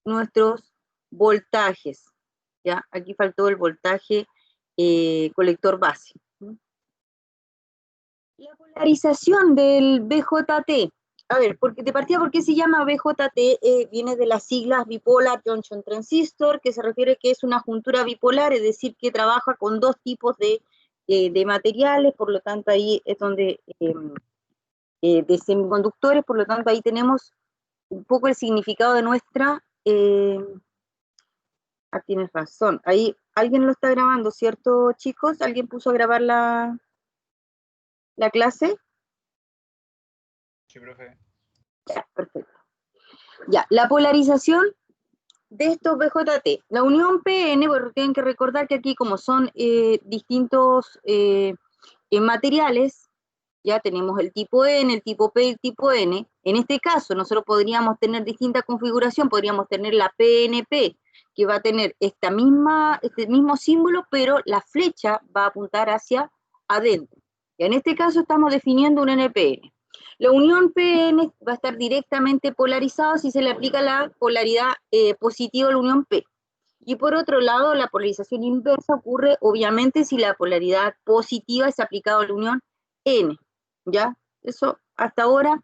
nuestros voltajes. ¿Ya? Aquí faltó el voltaje colector base. La polarización del BJT. A ver, porque de partida, ¿por qué se llama BJT? Viene de las siglas Bipolar Junction Transistor, que se refiere que es una juntura bipolar, es decir, que trabaja con dos tipos de materiales, por lo tanto ahí es donde, de semiconductores, por lo tanto ahí tenemos un poco el significado de nuestra, tienes razón, ahí alguien lo está grabando, ¿cierto, chicos? ¿Alguien puso a grabar la clase? Sí, profe. Ya, perfecto. Ya, la polarización de estos BJT. La unión PN, porque tienen que recordar que aquí como son distintos materiales, ya tenemos el tipo N, el tipo P y el tipo N. En este caso, nosotros podríamos tener distinta configuración, podríamos tener la PNP, que va a tener este mismo símbolo, pero la flecha va a apuntar hacia adentro. Y en este caso estamos definiendo un NPN. La unión PN va a estar directamente polarizada si se le aplica la polaridad positiva a la unión P. Y por otro lado, la polarización inversa ocurre obviamente si la polaridad positiva es aplicada a la unión N. ¿Ya? Eso hasta ahora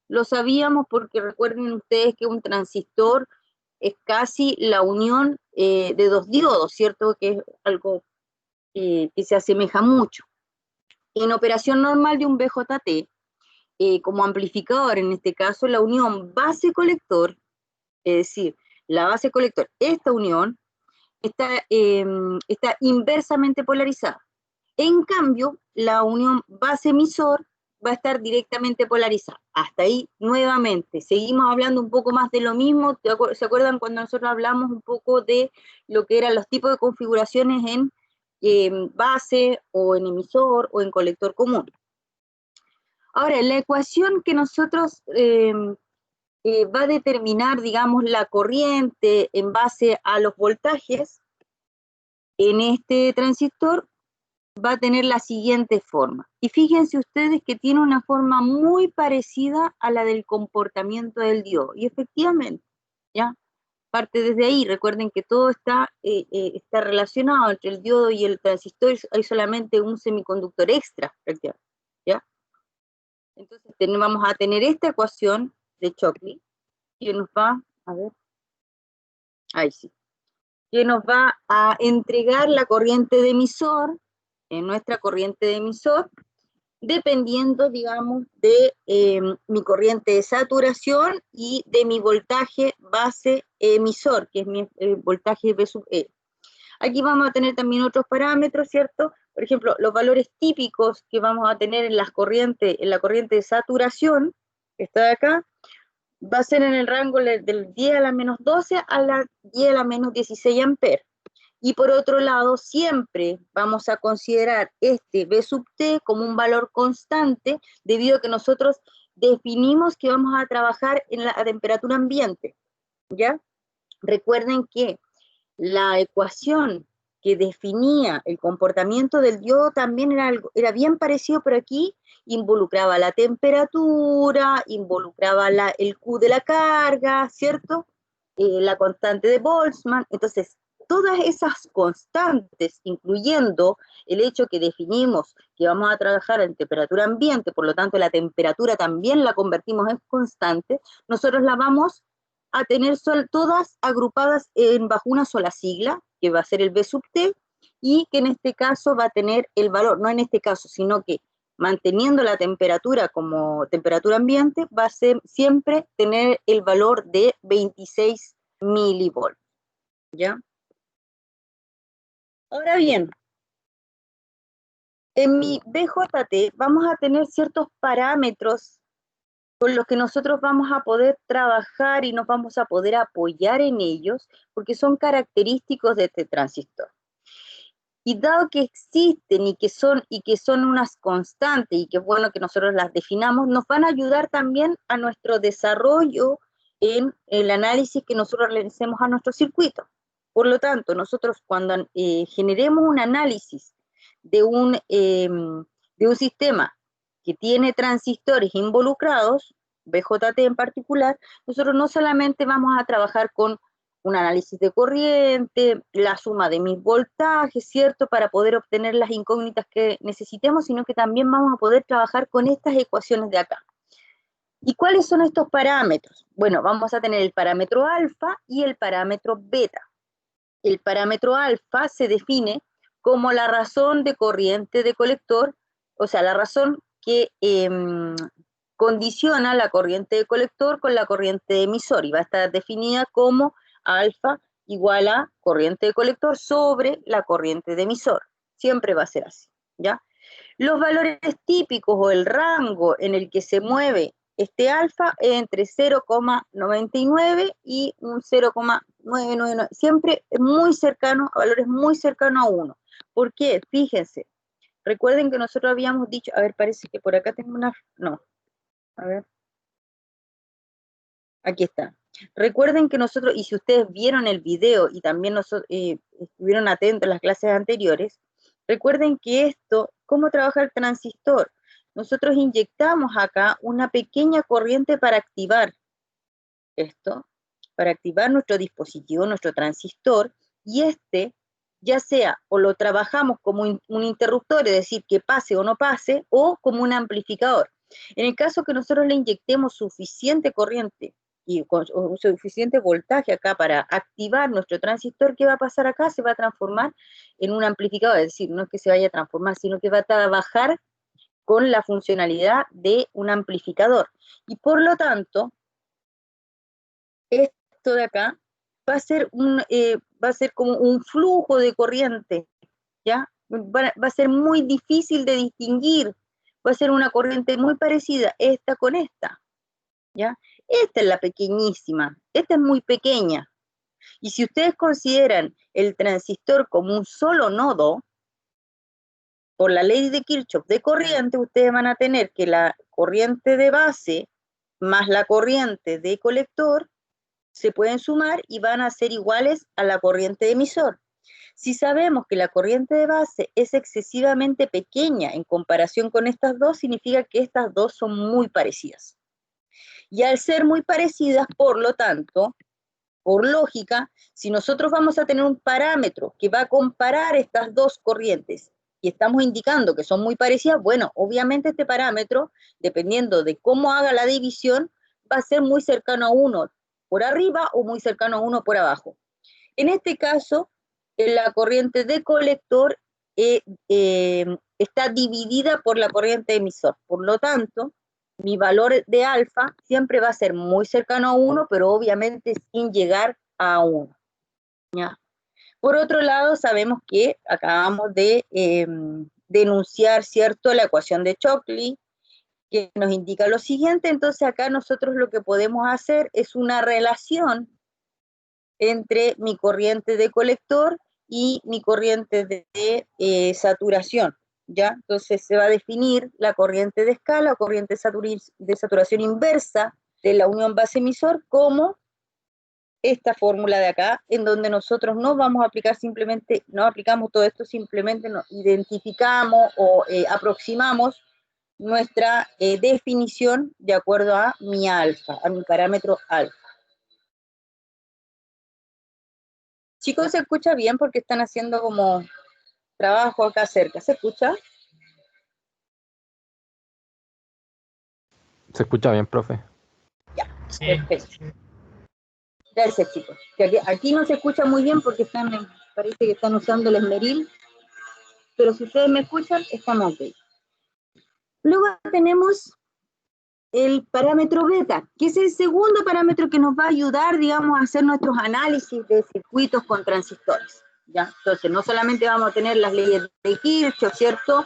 lo sabíamos porque recuerden ustedes que un transistor es casi la unión de dos diodos, ¿cierto? Que es algo que se asemeja mucho. En operación normal de un BJT, como amplificador, en este caso, la unión base-colector, es decir, la base colector, esta unión, está inversamente polarizada. En cambio, la unión base-emisor va a estar directamente polarizada. Hasta ahí, nuevamente, seguimos hablando un poco más de lo mismo. ¿Se acuerdan cuando nosotros hablamos un poco de lo que eran los tipos de configuraciones en base, o en emisor, o en colector común? Ahora, la ecuación que nosotros va a determinar, digamos, la corriente en base a los voltajes en este transistor va a tener la siguiente forma. Y fíjense ustedes que tiene una forma muy parecida a la del comportamiento del diodo. Y efectivamente, ¿ya? Parte desde ahí. Recuerden que todo está relacionado entre el diodo y el transistor. Hay solamente un semiconductor extra, ¿ya? Entonces vamos a tener esta ecuación de Shockley que nos va, a ver, ahí sí, que nos va a entregar la corriente de emisor, en nuestra corriente de emisor, dependiendo, digamos, de mi corriente de saturación y de mi voltaje base emisor, que es mi voltaje V sub E. Aquí vamos a tener también otros parámetros, ¿cierto? Por ejemplo, los valores típicos que vamos a tener en la corriente de saturación, que está de acá, va a ser en el rango del 10 a la menos 12 a la 10 a la menos 16 amperes. Y por otro lado, siempre vamos a considerar este V sub T como un valor constante, debido a que nosotros definimos que vamos a trabajar en la temperatura ambiente, ¿ya? Recuerden que la ecuación que definía el comportamiento del diodo también era bien parecido, pero aquí involucraba la temperatura, involucraba el Q de la carga, ¿cierto? La constante de Boltzmann. Entonces, todas esas constantes, incluyendo el hecho que definimos que vamos a trabajar en temperatura ambiente, por lo tanto la temperatura también la convertimos en constante, nosotros la vamos a tener todas agrupadas bajo una sola sigla, que va a ser el V sub T, y que en este caso va a tener el valor, no en este caso, sino que manteniendo la temperatura como temperatura ambiente, va a ser siempre tener el valor de 26 milivolts, ¿ya? Ahora bien, en mi BJT vamos a tener ciertos parámetros con los que nosotros vamos a poder trabajar y nos vamos a poder apoyar en ellos, porque son característicos de este transistor. Y dado que existen y que son unas constantes, y que es bueno que nosotros las definamos, nos van a ayudar también a nuestro desarrollo en el análisis que nosotros realicemos a nuestro circuito. Por lo tanto, nosotros cuando generemos un análisis de un sistema que tiene transistores involucrados, BJT en particular, nosotros no solamente vamos a trabajar con un análisis de corriente, la suma de mis voltajes, ¿cierto? Para poder obtener las incógnitas que necesitemos, sino que también vamos a poder trabajar con estas ecuaciones de acá. ¿Y cuáles son estos parámetros? Bueno, vamos a tener el parámetro alfa y el parámetro beta. El parámetro alfa se define como la razón de corriente de colector, o sea, la razón que condiciona la corriente de colector con la corriente de emisor, y va a estar definida como alfa igual a corriente de colector sobre la corriente de emisor. Siempre va a ser así, ¿ya? Los valores típicos o el rango en el que se mueve este alfa es entre 0,99 y un 0,999, siempre muy cercano, a valores muy cercanos a 1. ¿Por qué? Fíjense, recuerden que nosotros habíamos dicho, a ver, parece que por acá tengo una, no, a ver, aquí está. Recuerden que nosotros, y si ustedes vieron el video y también estuvieron atentos a las clases anteriores, recuerden que esto, ¿cómo trabaja el transistor? Nosotros inyectamos acá una pequeña corriente para activar esto, para activar nuestro dispositivo, nuestro transistor, y ya sea o lo trabajamos como un interruptor, es decir, que pase o no pase, o como un amplificador. En el caso que nosotros le inyectemos suficiente corriente y con suficiente voltaje acá para activar nuestro transistor, ¿qué va a pasar acá? Se va a transformar en un amplificador, es decir, no es que se vaya a transformar, sino que va a trabajar con la funcionalidad de un amplificador. Y por lo tanto, esto de acá va a ser como un flujo de corriente, ¿ya? Va a ser muy difícil de distinguir, va a ser una corriente muy parecida esta con esta, ¿ya? Esta es la pequeñísima, esta es muy pequeña. Y si ustedes consideran el transistor como un solo nodo, por la ley de Kirchhoff de corriente, ustedes van a tener que la corriente de base más la corriente de colector se pueden sumar y van a ser iguales a la corriente de emisor. Si sabemos que la corriente de base es excesivamente pequeña en comparación con estas dos, significa que estas dos son muy parecidas. Y al ser muy parecidas, por lo tanto, por lógica, si nosotros vamos a tener un parámetro que va a comparar estas dos corrientes y estamos indicando que son muy parecidas, bueno, obviamente este parámetro, dependiendo de cómo haga la división, va a ser muy cercano a 1 por arriba o muy cercano a 1 por abajo. En este caso, la corriente de colector está dividida por la corriente de emisor. Por lo tanto, mi valor de alfa siempre va a ser muy cercano a 1, pero obviamente sin llegar a 1. ¿Ya? Por otro lado, sabemos que acabamos de denunciar, ¿cierto?, la ecuación de Shockley, que nos indica lo siguiente. Entonces acá nosotros lo que podemos hacer es una relación entre mi corriente de colector y mi corriente de saturación, ¿ya? Entonces se va a definir la corriente de escala o corriente de saturación inversa de la unión base-emisor como esta fórmula de acá, en donde nosotros no vamos a aplicar simplemente, no aplicamos todo esto, simplemente nos identificamos o aproximamos nuestra definición de acuerdo a mi alfa, a mi parámetro alfa. Chicos, ¿se escucha bien? Porque están haciendo como trabajo acá cerca. ¿Se escucha? Se escucha bien, profe. Ya, Sí. perfecto. Gracias, chicos. Aquí no se escucha muy bien porque parece que están usando el esmeril, pero si ustedes me escuchan, estamos ok. Luego tenemos el parámetro beta, que es el segundo parámetro que nos va a ayudar, digamos, a hacer nuestros análisis de circuitos con transistores, ¿ya? Entonces, no solamente vamos a tener las leyes de Kirchhoff, ¿cierto?,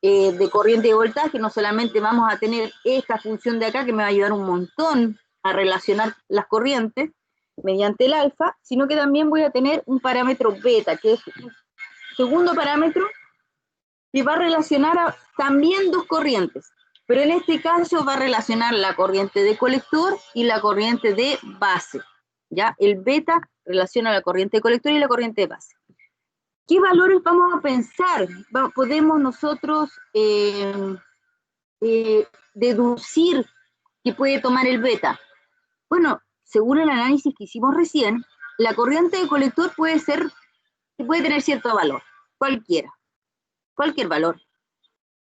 de corriente y voltaje, no solamente vamos a tener esta función de acá que me va a ayudar un montón a relacionar las corrientes mediante el alfa, sino que también voy a tener un parámetro beta, que es un segundo parámetro que va a relacionar también dos corrientes, pero en este caso va a relacionar la corriente de colector y la corriente de base, ¿ya? El beta relaciona la corriente de colector y la corriente de base. ¿Qué valores vamos a pensar? Podemos nosotros deducir que puede tomar el beta. Bueno, según el análisis que hicimos recién, la corriente de colector puede tener cierto valor, cualquier valor.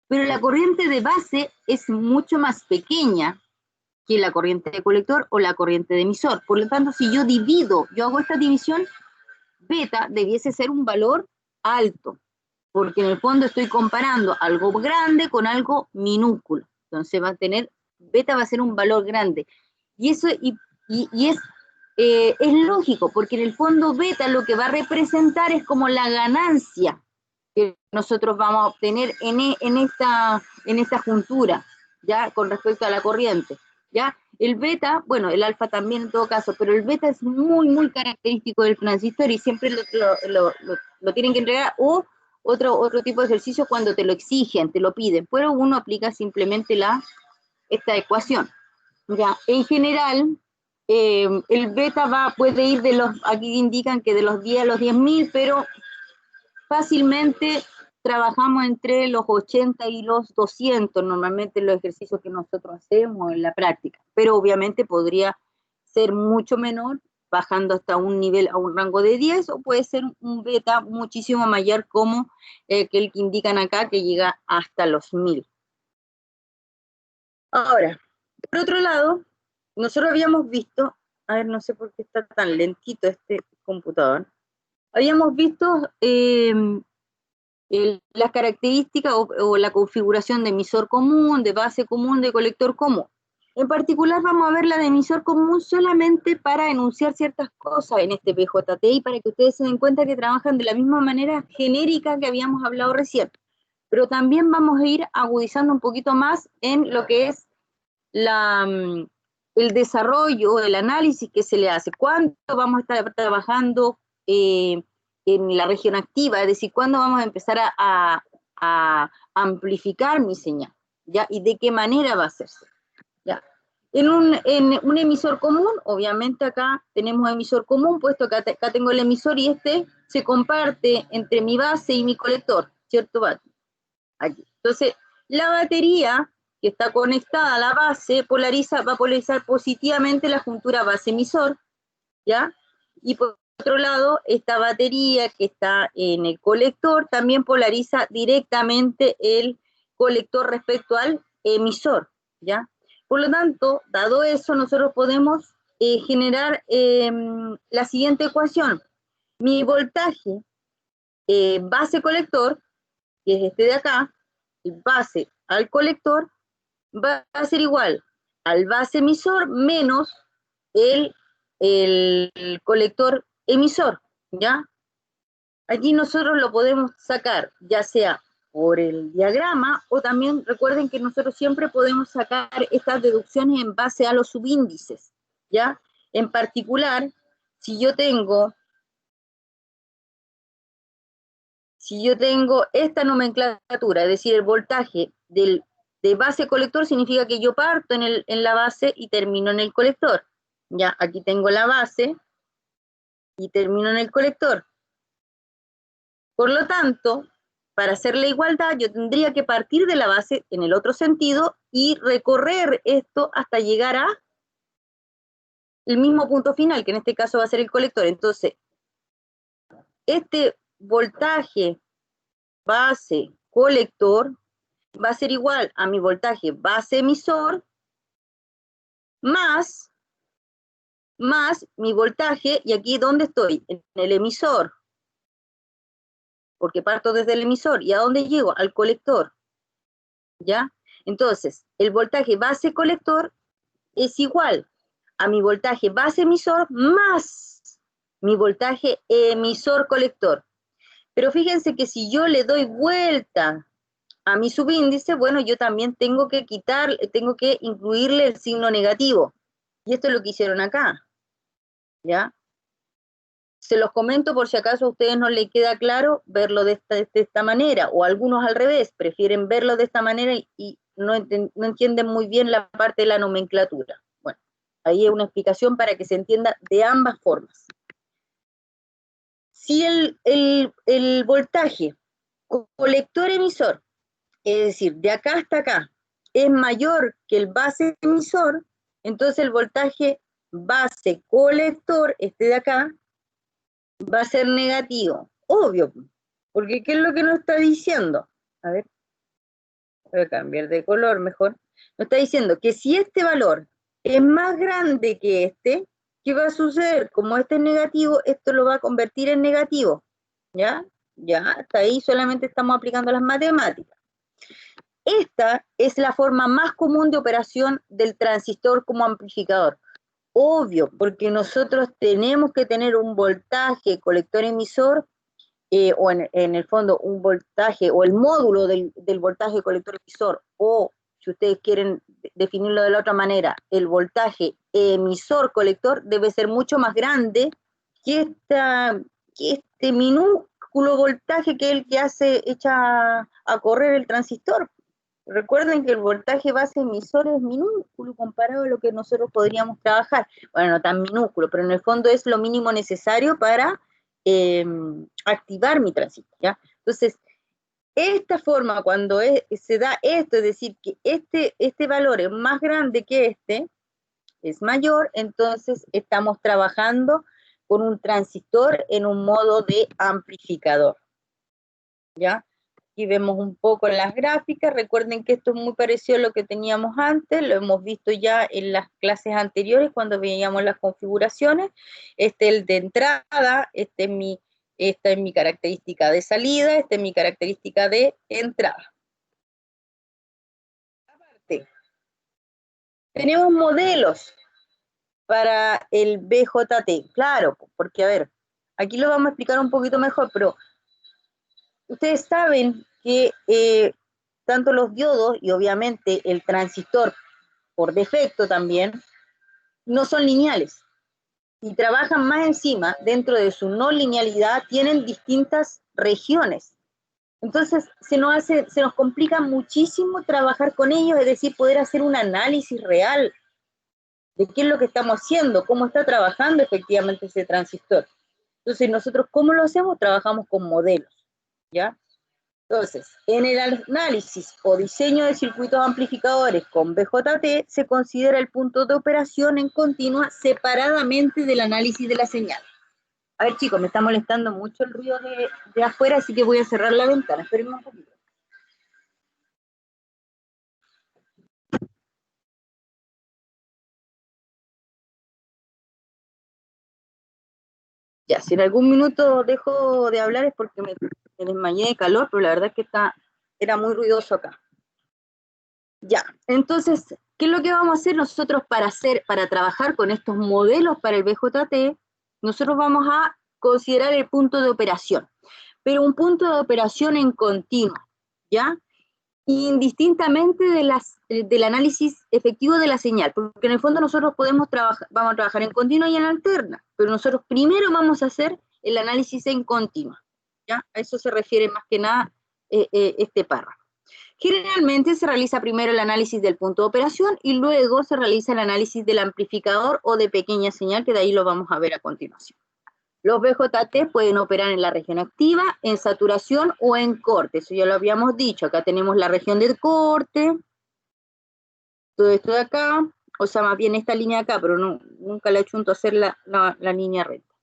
Pero la corriente de base es mucho más pequeña que la corriente de colector o la corriente de emisor. Por lo tanto, si yo hago esta división, beta debiese ser un valor alto, porque en el fondo estoy comparando algo grande con algo minúsculo. Entonces beta va a ser un valor grande. Y eso es lógico, porque en el fondo beta lo que va a representar es como la ganancia que nosotros vamos a obtener en esta juntura, ¿ya? Con respecto a la corriente, ¿ya? El beta, bueno, el alfa también en todo caso, pero el beta es muy, muy característico del transistor y siempre lo tienen que entregar, o otro tipo de ejercicio cuando te lo exigen, te lo piden, pero uno aplica simplemente esta ecuación, ¿ya? En general, el beta puede ir aquí indican que de los 10 a los 10.000, pero fácilmente trabajamos entre los 80 y los 200, normalmente los ejercicios que nosotros hacemos en la práctica, pero obviamente podría ser mucho menor, bajando hasta un rango de 10, o puede ser un beta muchísimo mayor como que el que indican acá, que llega hasta los 1000. Ahora, por otro lado, nosotros habíamos visto, a ver, no sé por qué está tan lentito este computador, habíamos visto las características o la configuración de emisor común, de base común, de colector común. En particular vamos a ver la de emisor común solamente para enunciar ciertas cosas en este PJT y para que ustedes se den cuenta que trabajan de la misma manera genérica que habíamos hablado recién. Pero también vamos a ir agudizando un poquito más en lo que es el desarrollo, el análisis que se le hace. ¿Cuándo vamos a estar trabajando en la región activa? Es decir, ¿cuándo vamos a empezar a amplificar mi señal? ¿Ya? ¿Y de qué manera va a hacerse? ¿Ya? En un emisor común, obviamente acá tenemos emisor común, puesto que acá tengo el emisor y este se comparte entre mi base y mi colector, ¿cierto? Aquí. Entonces, la batería que está conectada a la base va a polarizar positivamente la juntura base-emisor, ¿ya? Y por otro lado, esta batería que está en el colector también polariza directamente el colector respecto al emisor, ¿ya? Por lo tanto, dado eso, nosotros podemos generar la siguiente ecuación. Mi voltaje base-colector, que es este de acá, base al colector, va a ser igual al base emisor menos el colector emisor, ¿ya? Aquí nosotros lo podemos sacar, ya sea por el diagrama, o también recuerden que nosotros siempre podemos sacar estas deducciones en base a los subíndices, ¿ya? En particular, si yo tengo esta nomenclatura, es decir, el voltaje de base colector, significa que yo parto en la base y termino en el colector. Ya, aquí tengo la base y termino en el colector. Por lo tanto, para hacer la igualdad, yo tendría que partir de la base en el otro sentido y recorrer esto hasta llegar a el mismo punto final, que en este caso va a ser el colector. Entonces, este voltaje base colector va a ser igual a mi voltaje base emisor más mi voltaje, y aquí ¿dónde estoy? En el emisor, porque parto desde el emisor, ¿y a dónde llego? Al colector, ¿ya? Entonces, el voltaje base colector es igual a mi voltaje base emisor más mi voltaje emisor colector. Pero fíjense que si yo le doy vuelta a mi subíndice, bueno, yo también tengo que incluirle el signo negativo. Y esto es lo que hicieron acá, ¿ya? Se los comento por si acaso a ustedes no les queda claro verlo de esta manera, o algunos al revés, prefieren verlo de esta manera y no entienden muy bien la parte de la nomenclatura. Bueno, ahí es una explicación para que se entienda de ambas formas. Si el voltaje colector-emisor, es decir, de acá hasta acá, es mayor que el base emisor, entonces el voltaje base colector, este de acá, va a ser negativo, obvio, porque ¿qué es lo que nos está diciendo? A ver, voy a cambiar de color mejor. Nos está diciendo que si este valor es más grande que este, ¿qué va a suceder? Como este es negativo, esto lo va a convertir en negativo, ¿ya? Ya, hasta ahí solamente estamos aplicando las matemáticas. Esta es la forma más común de operación del transistor como amplificador. Obvio, porque nosotros tenemos que tener un voltaje colector-emisor, o en el fondo un voltaje, o el módulo del voltaje colector-emisor, o si ustedes quieren definirlo de la otra manera, el voltaje emisor-colector debe ser mucho más grande que, que este minúsculo voltaje que es el que echa a correr el transistor. Recuerden que el voltaje base emisor es minúsculo comparado a lo que nosotros podríamos trabajar. Bueno, no tan minúsculo, pero en el fondo es lo mínimo necesario para activar mi transistor, ¿ya? Entonces, esta forma, cuando se da esto, es decir, que este valor es más grande que este, es mayor, entonces estamos trabajando con un transistor en un modo de amplificador, ¿ya? Aquí vemos un poco las gráficas. Recuerden que esto es muy parecido a lo que teníamos antes, lo hemos visto ya en las clases anteriores cuando veíamos las configuraciones. Este es el de entrada, esta es mi característica de salida, esta es mi característica de entrada. Aparte, tenemos modelos para el BJT, claro, porque a ver, aquí lo vamos a explicar un poquito mejor, pero ustedes saben que tanto los diodos y obviamente el transistor por defecto también no son lineales y trabajan más encima, dentro de su no linealidad, tienen distintas regiones. Entonces se nos complica muchísimo trabajar con ellos, es decir, poder hacer un análisis real de qué es lo que estamos haciendo, cómo está trabajando efectivamente ese transistor. Entonces nosotros, ¿cómo lo hacemos? Trabajamos con modelos, ¿ya? Entonces, en el análisis o diseño de circuitos amplificadores con BJT se considera el punto de operación en continua separadamente del análisis de la señal. A ver, chicos, me está molestando mucho el ruido de afuera, así que voy a cerrar la ventana. Espérenme un poquito. Ya, si en algún minuto dejo de hablar es porque me desmayé de calor, pero la verdad es que era muy ruidoso acá. Ya, entonces, ¿qué es lo que vamos a hacer nosotros para trabajar con estos modelos para el BJT? Nosotros vamos a considerar el punto de operación, pero un punto de operación en continuo, ¿ya? Indistintamente del análisis efectivo de la señal, porque en el fondo nosotros vamos a trabajar en continua y en alterna, pero nosotros primero vamos a hacer el análisis en continua, ¿ya? A eso se refiere más que nada este párrafo. Generalmente se realiza primero el análisis del punto de operación y luego se realiza el análisis del amplificador o de pequeña señal, que de ahí lo vamos a ver a continuación. Los BJT pueden operar en la región activa, en saturación o en corte. Eso ya lo habíamos dicho. Acá tenemos la región del corte, todo esto de acá, o sea, más bien esta línea de acá, pero nunca le he hecho hacer la línea recta.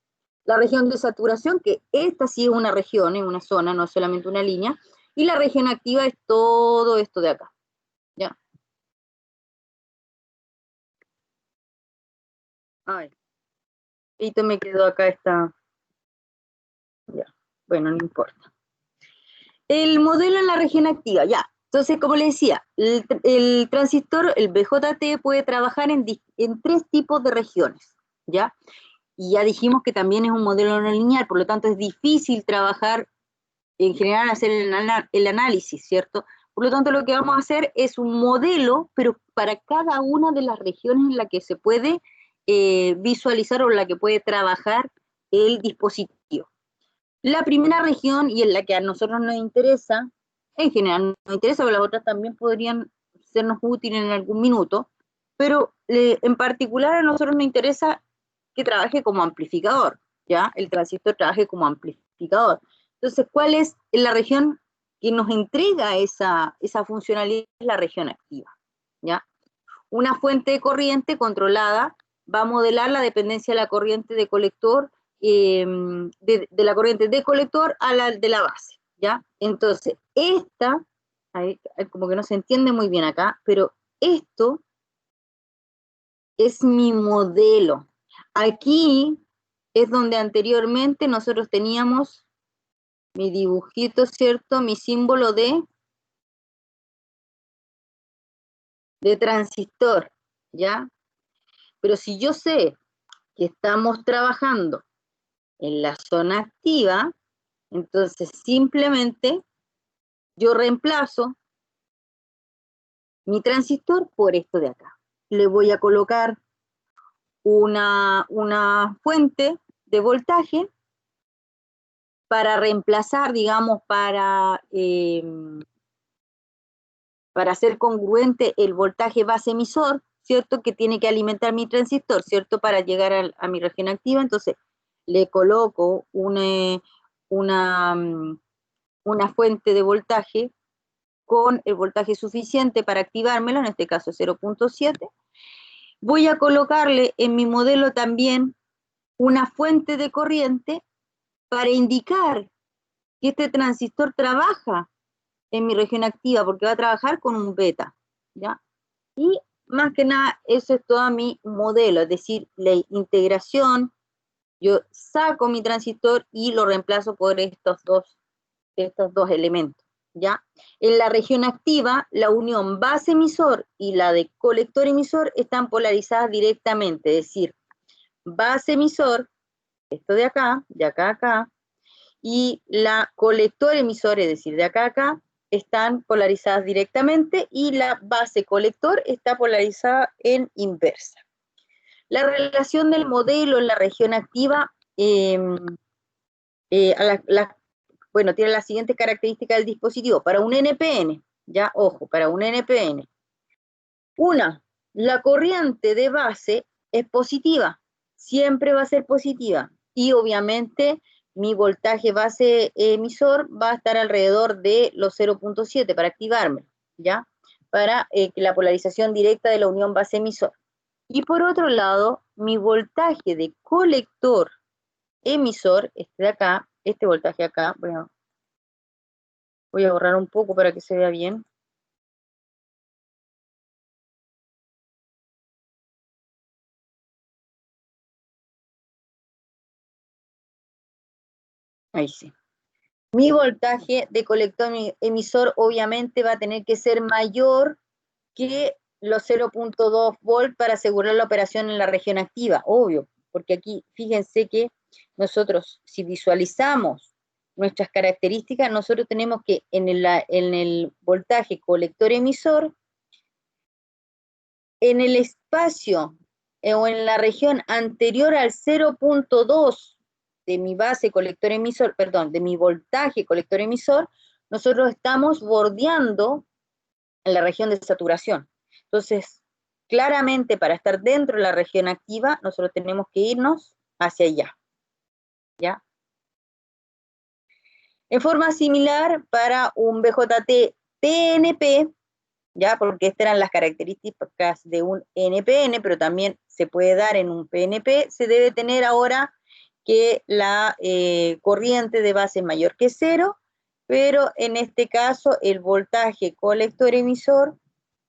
La región de saturación, que esta sí es una región, es una zona, no es solamente una línea, y la región activa es todo esto de acá, ¿ya? Ay, esto me quedó acá esta, ya, bueno, no importa. El modelo en la región activa, ya. Entonces, como les decía, el transistor, el BJT, puede trabajar en 3 tipos de regiones, ¿ya? Y ya dijimos que también es un modelo no lineal, por lo tanto es difícil trabajar, en general, hacer el análisis, ¿cierto? Por lo tanto, lo que vamos a hacer es un modelo, pero para cada una de las regiones en la que se puede visualizar o en la que puede trabajar el dispositivo. La primera región, y en la que a nosotros nos interesa, en general nos interesa, pero las otras también podrían sernos útiles en algún minuto, pero en particular a nosotros nos interesa que trabaje como amplificador, ¿ya? El transistor trabaje como amplificador. Entonces, ¿cuál es la región que nos entrega esa funcionalidad? Es la región activa, ¿ya? Una fuente de corriente controlada va a modelar la dependencia de la corriente de colector de la corriente de colector a la de la base, ¿ya? Entonces, esta, como que no se entiende muy bien acá, pero esto es mi modelo. Aquí es donde anteriormente nosotros teníamos mi dibujito, ¿cierto? Mi símbolo de transistor, ¿ya? Pero si yo sé que estamos trabajando en la zona activa, entonces simplemente yo reemplazo mi transistor por esto de acá. Le voy a colocar una fuente de voltaje para reemplazar, digamos, para hacer congruente el voltaje base emisor, ¿cierto? Que tiene que alimentar mi transistor, ¿cierto? Para llegar a mi región activa. Entonces, le coloco una fuente de voltaje con el voltaje suficiente para activármelo, en este caso 0.7. Voy a colocarle en mi modelo también una fuente de corriente para indicar que este transistor trabaja en mi región activa, porque va a trabajar con un beta, ¿ya? Y más que nada, eso es todo mi modelo, es decir, la integración, yo saco mi transistor y lo reemplazo por estos dos elementos, ¿ya? En la región activa, la unión base-emisor y la de colector-emisor están polarizadas directamente, es decir, base-emisor, esto de acá a acá, y la colector-emisor, es decir, de acá a acá, están polarizadas directamente y la base colector está polarizada en inversa. La relación del modelo en la región activa bueno, tiene la siguiente característica del dispositivo. Para un NPN, ya, ojo, para un NPN, la corriente de base es positiva, siempre va a ser positiva, y obviamente mi voltaje base emisor va a estar alrededor de los 0.7 para activarme, ¿ya? Para la polarización directa de la unión base emisor. Y por otro lado, mi voltaje de colector emisor, este de acá, este voltaje acá, voy a borrar un poco para que se vea bien. Ahí sí. Mi voltaje de colector emisor obviamente va a tener que ser mayor que los 0.2 volt para asegurar la operación en la región activa, obvio, porque aquí fíjense que nosotros, si visualizamos nuestras características, nosotros tenemos que en el voltaje colector emisor, en el espacio o en la región anterior al 0.2 de mi base colector emisor, perdón, de mi voltaje colector emisor, nosotros estamos bordeando en la región de saturación. Entonces, claramente para estar dentro de la región activa, nosotros tenemos que irnos hacia allá, ¿ya? En forma similar, para un BJT PNP, ¿ya? Porque estas eran las características de un NPN, pero también se puede dar en un PNP, se debe tener ahora que la corriente de base es mayor que 0, pero en este caso el voltaje colector-emisor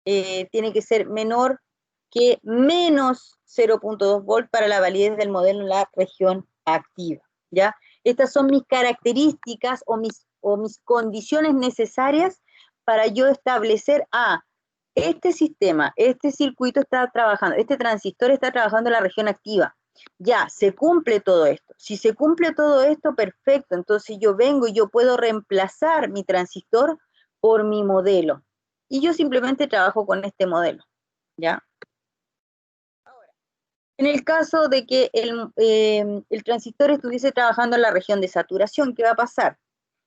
tiene que ser menor que menos 0.2 volt para la validez del modelo en la región activa, ¿ya? Estas son mis características o mis condiciones necesarias para yo establecer, este sistema, este circuito está trabajando, este transistor está trabajando en la región activa. Ya, se cumple todo esto. Si se cumple todo esto, perfecto. Entonces yo vengo y yo puedo reemplazar mi transistor por mi modelo. Y yo simplemente trabajo con este modelo, ¿ya? Ahora, en el caso de que el transistor estuviese trabajando en la región de saturación, ¿qué va a pasar?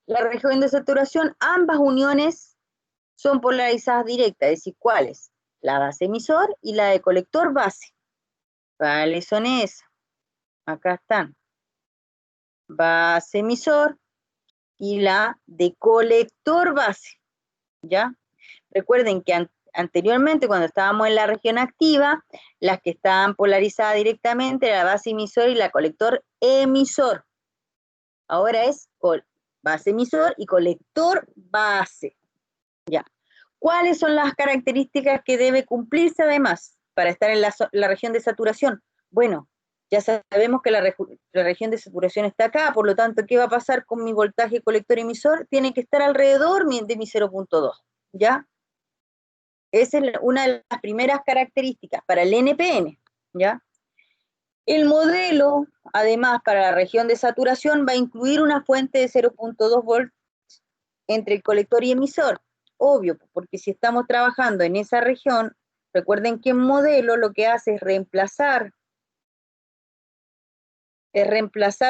La región de saturación, ambas uniones son polarizadas directas, es decir, ¿cuáles? La base emisor y la de colector base. ¿Cuáles son esas? Acá están. Base emisor y la de colector base, ¿ya? Recuerden que Anteriormente, cuando estábamos en la región activa, las que estaban polarizadas directamente era la base emisor y la colector emisor. Ahora es base emisor y colector base. Ya. ¿Cuáles son las características que debe cumplirse además para estar en la región de saturación? Bueno, ya sabemos que la región de saturación está acá, por lo tanto, ¿qué va a pasar con mi voltaje colector emisor? Tiene que estar alrededor de mi 0.2, ¿ya? Esa es una de las primeras características para el NPN, ¿ya? El modelo, además, para la región de saturación va a incluir una fuente de 0.2 volts entre el colector y emisor. Obvio, porque si estamos trabajando en esa región, recuerden que el modelo lo que hace es reemplazar,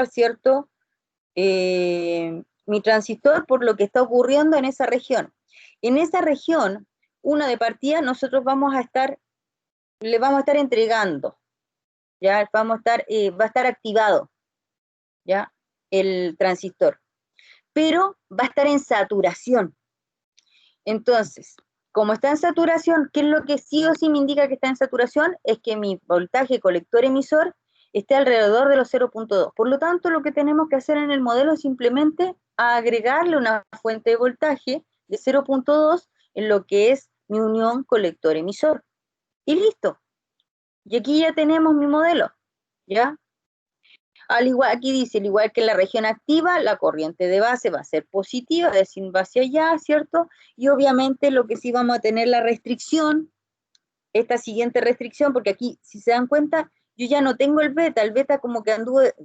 ¿cierto? Mi transistor por lo que está ocurriendo en esa región. En esa región, una de partida, nosotros le vamos a estar entregando, ¿ya? Va a estar activado, ¿ya? El transistor, pero va a estar en saturación. Entonces, como está en saturación, ¿qué es lo que sí o sí me indica que está en saturación? Es que mi voltaje colector emisor esté alrededor de los 0.2. Por lo tanto, lo que tenemos que hacer en el modelo es simplemente agregarle una fuente de voltaje de 0.2 en lo que es mi unión colector emisor. Y listo. Y aquí ya tenemos mi modelo, ¿ya? Al igual, aquí dice, al igual que en la región activa, la corriente de base va a ser positiva, es decir, va hacia allá, ¿cierto? Y obviamente lo que sí vamos a tener la restricción, esta siguiente restricción, porque aquí, si se dan cuenta, yo ya no tengo el beta como que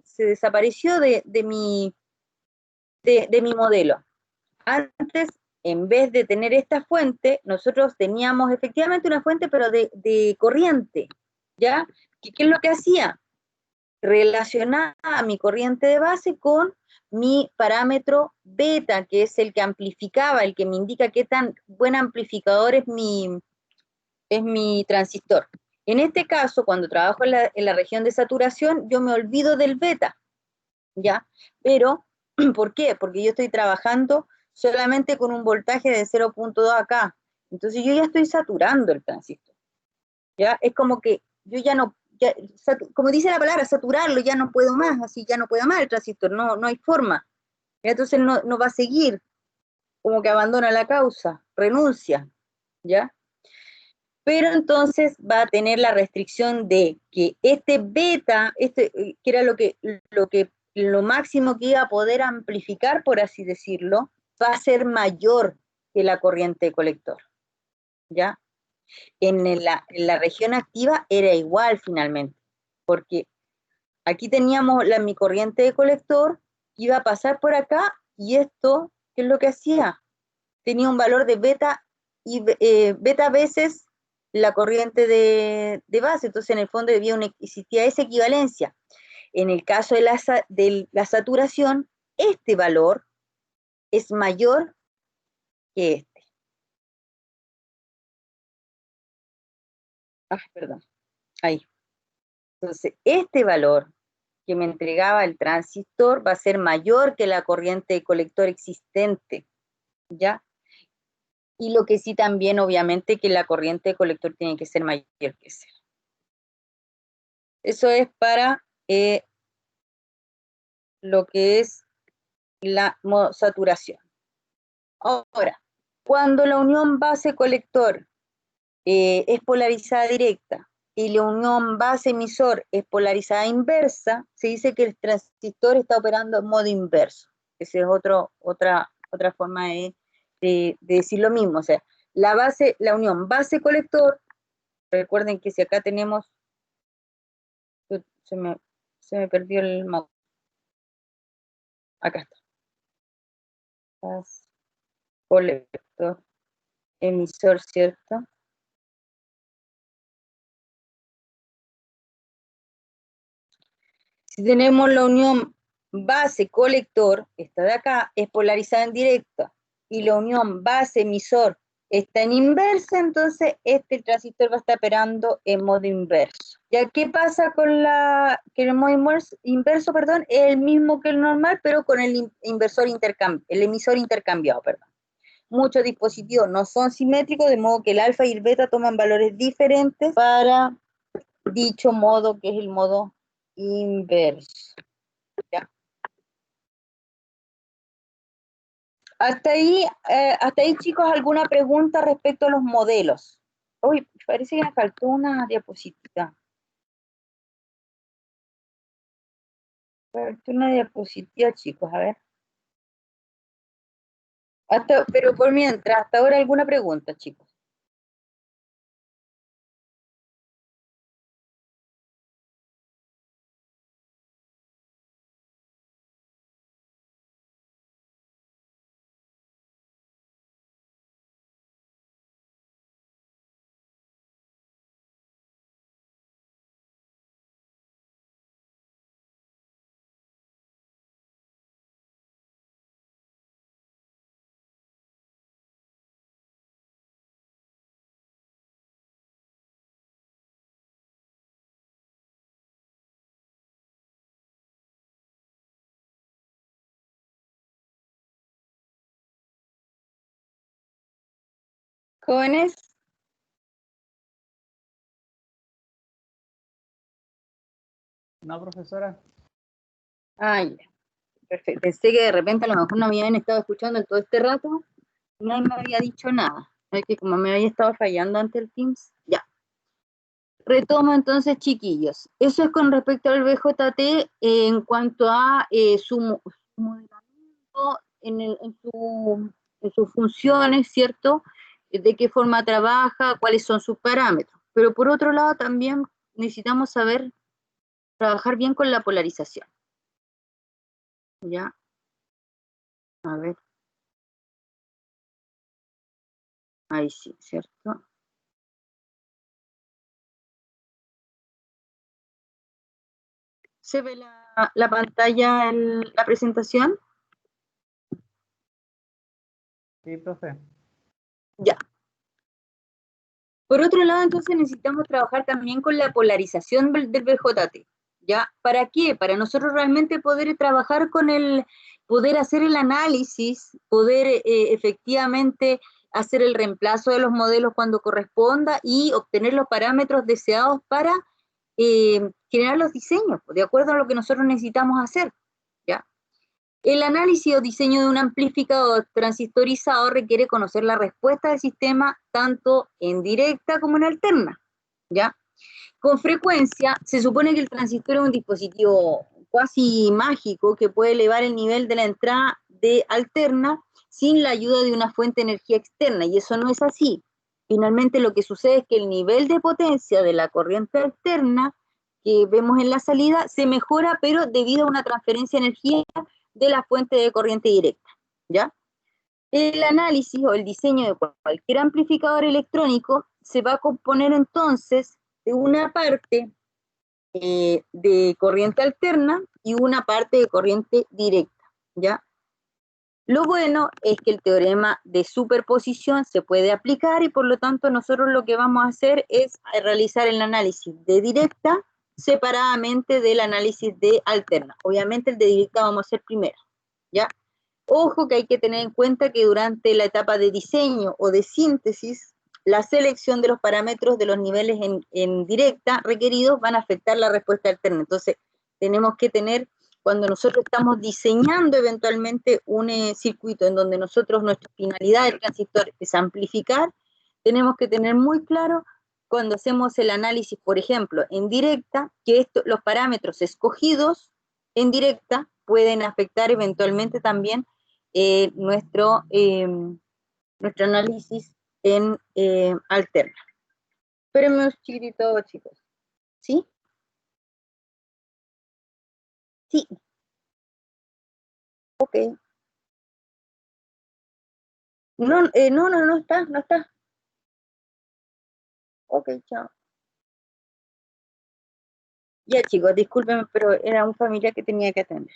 se desapareció de mi modelo. Antes, en vez de tener esta fuente, nosotros teníamos efectivamente una fuente, pero de corriente, ¿ya? ¿Qué es lo que hacía? Relacionar a mi corriente de base con mi parámetro beta, que es el que amplificaba, el que me indica qué tan buen amplificador es mi transistor. En este caso, cuando trabajo en la región de saturación, yo me olvido del beta, ¿ya? Pero, ¿por qué? Porque yo estoy trabajando solamente con un voltaje de 0.2 acá. Entonces yo ya estoy saturando el transistor, ¿ya? Es como que yo ya no, como dice la palabra, saturarlo, ya no puedo más, así ya no puedo más el transistor, no hay forma. Entonces no va a seguir, como que abandona la causa, renuncia, ¿ya? Pero entonces va a tener la restricción de que este beta, que era lo máximo que iba a poder amplificar, por así decirlo, va a ser mayor que la corriente de colector, ¿ya? En la región activa era igual finalmente, porque aquí teníamos mi corriente de colector, iba a pasar por acá, y esto, ¿qué es lo que hacía? Tenía un valor de beta, y beta veces la corriente de base, entonces en el fondo existía esa equivalencia. En el caso de la saturación, este valor es mayor que este. Perdón, ahí. Entonces, este valor que me entregaba el transistor va a ser mayor que la corriente de colector existente, ¿ya? Y lo que sí también, obviamente, que la corriente de colector tiene que ser mayor que ese. Eso es para lo que es la saturación. Ahora, cuando la unión base-colector es polarizada directa y la unión base-emisor es polarizada inversa, se dice que el transistor está operando en modo inverso. Esa es otra forma de decir lo mismo. O sea, la unión base-colector, recuerden que si acá tenemos, se me perdió el mouse. Acá está. Colector, emisor, ¿cierto? Si tenemos la unión base-colector, esta de acá, es polarizada en directa, y la unión base-emisor está en inversa, entonces el transistor va a estar operando en modo inverso. ¿Ya qué pasa con que el modo inverso, perdón, es el mismo que el normal, pero con el emisor intercambiado, perdón. muchos dispositivos no son simétricos, de modo que el alfa y el beta toman valores diferentes para dicho modo, que es el modo inverso. ¿Ya? Hasta ahí, chicos, ¿alguna pregunta respecto a los modelos? Uy, parece que me faltó una diapositiva. Faltó una diapositiva, chicos, a ver. Pero por mientras, hasta ahora, ¿alguna pregunta, chicos? ¿Jóvenes? No, profesora. Ah, ya. Perfecto. Pensé que de repente a lo mejor no me habían estado escuchando en todo este rato, nadie me había dicho nada. Es que como me había estado fallando ante el Teams, ya. Retomo entonces, chiquillos. Eso es con respecto al BJT en cuanto a su modelamiento en sus funciones, ¿cierto? De qué forma trabaja, cuáles son sus parámetros. Pero por otro lado también necesitamos saber trabajar bien con la polarización. ¿Ya? A ver. Ahí sí, ¿cierto? ¿Se ve la pantalla en la presentación? Sí, profe. Ya. Por otro lado, entonces necesitamos trabajar también con la polarización del BJT. ¿Ya? ¿Para qué? Para nosotros realmente poder trabajar con poder hacer el análisis, poder efectivamente hacer el reemplazo de los modelos cuando corresponda y obtener los parámetros deseados para generar los diseños, de acuerdo a lo que nosotros necesitamos hacer. ¿Ya? El análisis o diseño de un amplificador transistorizado requiere conocer la respuesta del sistema tanto en directa como en alterna, ¿ya? Con frecuencia, se supone que el transistor es un dispositivo casi mágico que puede elevar el nivel de la entrada de alterna sin la ayuda de una fuente de energía externa, y eso no es así. Finalmente, lo que sucede es que el nivel de potencia de la corriente alterna que vemos en la salida se mejora, pero debido a una transferencia de energía de la fuente de corriente directa, ¿ya? El análisis o el diseño de cualquier amplificador electrónico se va a componer entonces de una parte de corriente alterna y una parte de corriente directa, ¿ya? Lo bueno es que el teorema de superposición se puede aplicar y por lo tanto nosotros lo que vamos a hacer es realizar el análisis de directa separadamente del análisis de alterna. Obviamente el de directa vamos a hacer primero, ¿ya? Ojo que hay que tener en cuenta que durante la etapa de diseño o de síntesis, la selección de los parámetros de los niveles en directa requeridos van a afectar la respuesta alterna. Entonces, tenemos que tener, cuando nosotros estamos diseñando eventualmente un circuito en donde nuestra finalidad del transistor es amplificar, tenemos que tener muy claro cuando hacemos el análisis, por ejemplo, en directa, que los parámetros escogidos en directa pueden afectar eventualmente también nuestro análisis en alterna. Espérenme un chiquitito, chicos. ¿Sí? Sí. Ok. No, no está, no está. Ok, chao. Ya, chicos, discúlpenme, pero era un familiar que tenía que atender.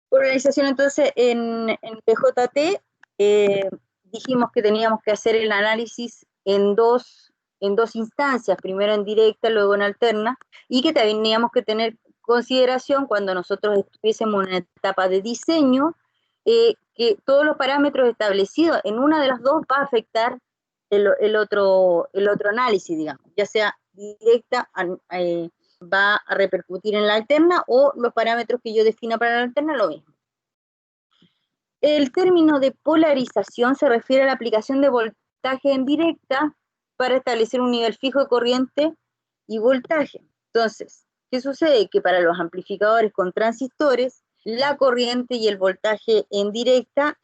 Organización, entonces, en PJT dijimos que teníamos que hacer el análisis en dos instancias, primero en directa, luego en alterna, y que teníamos que tener consideración cuando nosotros estuviésemos en una etapa de diseño, que todos los parámetros establecidos en una de las dos va a afectar el otro análisis, digamos, ya sea directa, va a repercutir en la alterna, o los parámetros que yo defina para la alterna, lo mismo. El término de polarización se refiere a la aplicación de voltaje en directa para establecer un nivel fijo de corriente y voltaje. Entonces, ¿qué sucede? Que para los amplificadores con transistores, la corriente y el voltaje en directa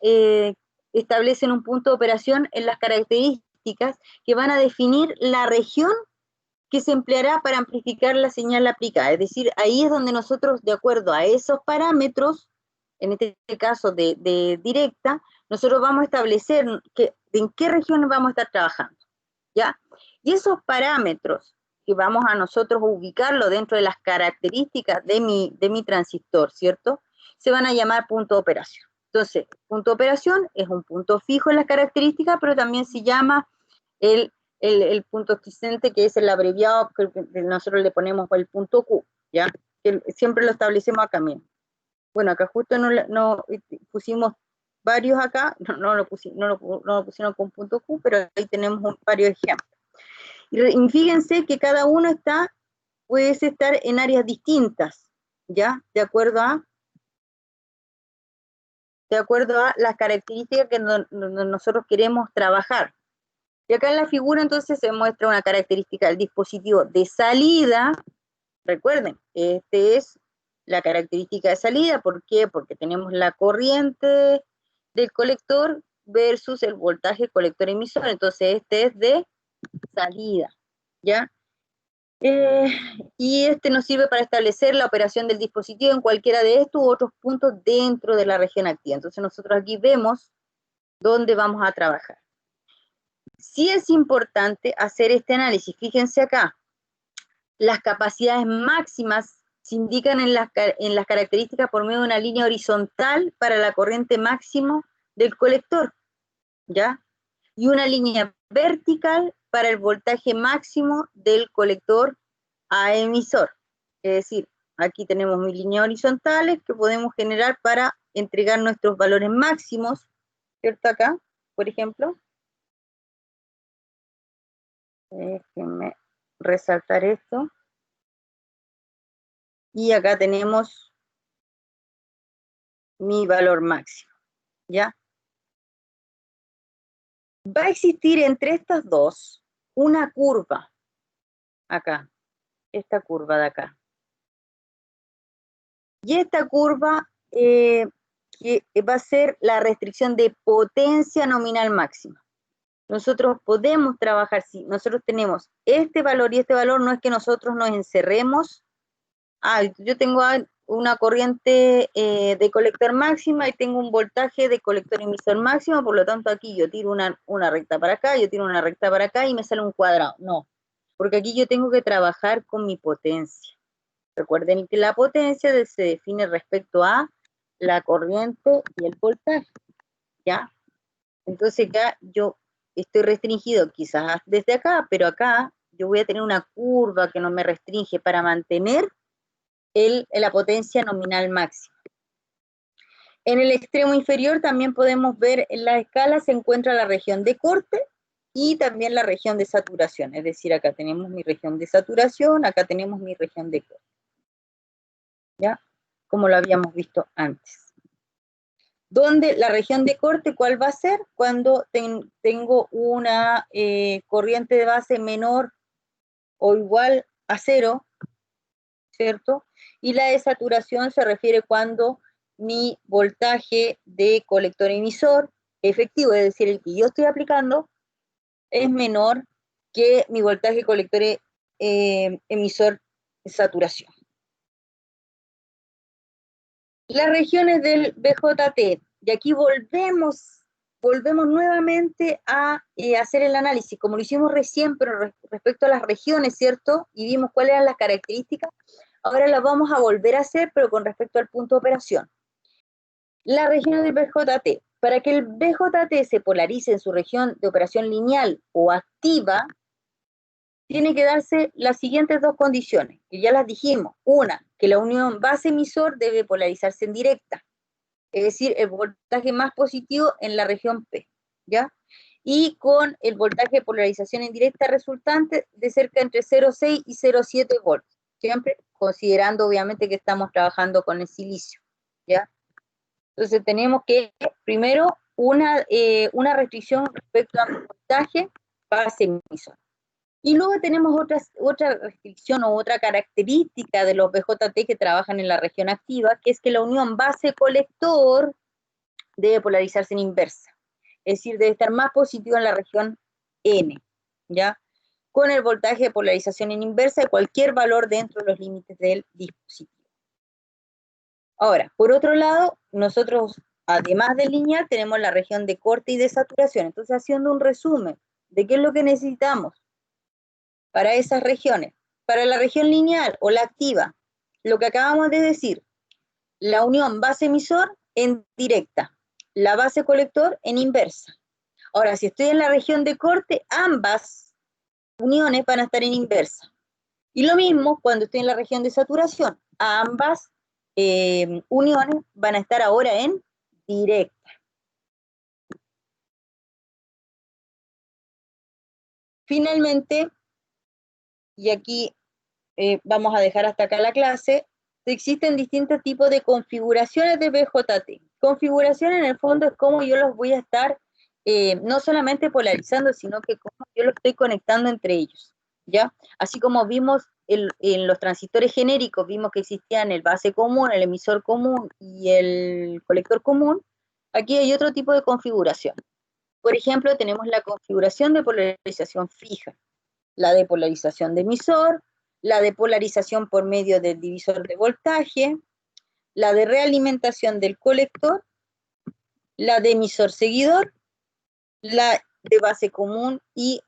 establecen un punto de operación en las características que van a definir la región que se empleará para amplificar la señal aplicada. Es decir, ahí es donde nosotros, de acuerdo a esos parámetros, en este caso de directa, nosotros vamos a establecer en qué regiones vamos a estar trabajando, ¿ya? Y esos parámetros que vamos a nosotros ubicarlo dentro de las características de mi transistor, ¿cierto? Se van a llamar punto de operación. Entonces, punto de operación es un punto fijo en las características, pero también se llama el punto existente, que es el abreviado, que nosotros le ponemos el punto Q, ¿ya? Que siempre lo establecemos acá mismo. Bueno, acá justo no pusimos varios acá, no lo pusieron con punto Q, pero ahí tenemos varios ejemplos. Y fíjense que cada uno puede estar en áreas distintas, ¿ya? De acuerdo a las características que nosotros queremos trabajar. Y acá en la figura entonces se muestra una característica del dispositivo de salida. Recuerden, este es la característica de salida. ¿Por qué? Porque tenemos la corriente del colector versus el voltaje colector emisor. Entonces este es de salida, ¿ya? Y este nos sirve para establecer la operación del dispositivo en cualquiera de estos u otros puntos dentro de la región activa. Entonces nosotros aquí vemos dónde vamos a trabajar. Sí es importante hacer este análisis. Fíjense acá, las capacidades máximas se indican en las características por medio de una línea horizontal para la corriente máxima del colector, ¿ya? Y una línea vertical para el voltaje máximo del colector a emisor. Es decir, aquí tenemos mis líneas horizontales que podemos generar para entregar nuestros valores máximos, ¿cierto? Acá, por ejemplo. Déjenme resaltar esto. Y acá tenemos mi valor máximo, ¿ya? Va a existir entre estas dos una curva, acá, esta curva de acá. Y esta curva que va a ser la restricción de potencia nominal máxima. Nosotros podemos trabajar, si nosotros tenemos este valor y este valor, no es que nosotros nos encerremos. Yo tengo una corriente de colector máxima y tengo un voltaje de colector emisor máximo, por lo tanto aquí yo tiro una recta para acá, yo tiro una recta para acá y me sale un cuadrado. No, porque aquí yo tengo que trabajar con mi potencia. Recuerden que la potencia se define respecto a la corriente y el voltaje, ¿ya? Entonces acá yo estoy restringido quizás desde acá, pero acá yo voy a tener una curva que no me restringe para mantener la potencia nominal máxima. En el extremo inferior también podemos ver en la escala se encuentra la región de corte y también la región de saturación. Es decir, acá tenemos mi región de saturación, acá tenemos mi región de corte. ¿Ya? Como lo habíamos visto antes. Donde la región de corte, ¿cuál va a ser? Cuando tengo una corriente de base menor o igual a 0, ¿cierto? Y la de saturación se refiere cuando mi voltaje de colector emisor efectivo, es decir, el que yo estoy aplicando, es menor que mi voltaje colector emisor de saturación. Las regiones del BJT, y aquí volvemos nuevamente a hacer el análisis, como lo hicimos recién, pero respecto a las regiones, ¿cierto? Y vimos cuáles eran las características. Ahora las vamos a volver a hacer, pero con respecto al punto de operación. Las regiones del BJT. Para que el BJT se polarice en su región de operación lineal o activa, tiene que darse las siguientes dos condiciones, que ya las dijimos. Una, que la unión base-emisor debe polarizarse en directa. es decir, el voltaje más positivo en la región P, ¿ya? Y con el voltaje de polarización indirecta resultante de cerca entre 0,6 y 0,7 volts, siempre considerando obviamente que estamos trabajando con el silicio, ¿ya? Entonces tenemos que, primero, una restricción respecto al voltaje base emisor. Y luego tenemos otra restricción o otra característica de los BJT que trabajan en la región activa, que es que la unión base-colector debe polarizarse en inversa. Es decir, debe estar más positivo en la región N, ¿ya? Con el voltaje de polarización en inversa de cualquier valor dentro de los límites del dispositivo. Ahora, por otro lado, nosotros, además del lineal, tenemos la región de corte y de saturación. Entonces, haciendo un resumen de qué es lo que necesitamos para esas regiones. Para la región lineal o la activa, lo que acabamos de decir, la unión base-emisor en directa, la base-colector en inversa. Ahora, si estoy en la región de corte, ambas uniones van a estar en inversa. Y lo mismo cuando estoy en la región de saturación, ambas uniones van a estar ahora en directa. Finalmente, y aquí vamos a dejar hasta acá la clase, existen distintos tipos de configuraciones de BJT. Configuración en el fondo es cómo yo los voy a estar no solamente polarizando, sino que cómo yo los estoy conectando entre ellos, ¿ya? Así como vimos en los transistores genéricos, vimos que existían el base común, el emisor común y el colector común, aquí hay otro tipo de configuración. Por ejemplo, tenemos la configuración de polarización fija, la de polarización de emisor, la de polarización por medio del divisor de voltaje, la de realimentación del colector, la de emisor seguidor, la de base común y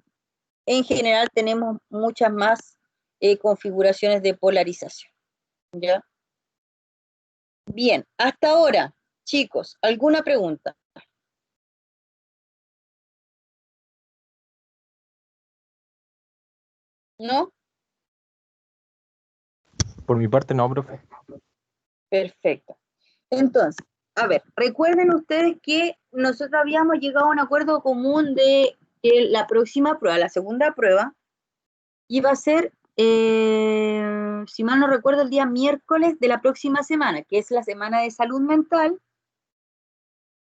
en general tenemos muchas más configuraciones de polarización, ¿ya? Bien, hasta ahora, chicos, ¿alguna pregunta? ¿No? Por mi parte no, profe. Perfecto. Entonces, a ver, recuerden ustedes que nosotros habíamos llegado a un acuerdo común de que la próxima prueba, la segunda prueba, iba a ser, si mal no recuerdo, el día miércoles de la próxima semana, que es la semana de salud mental,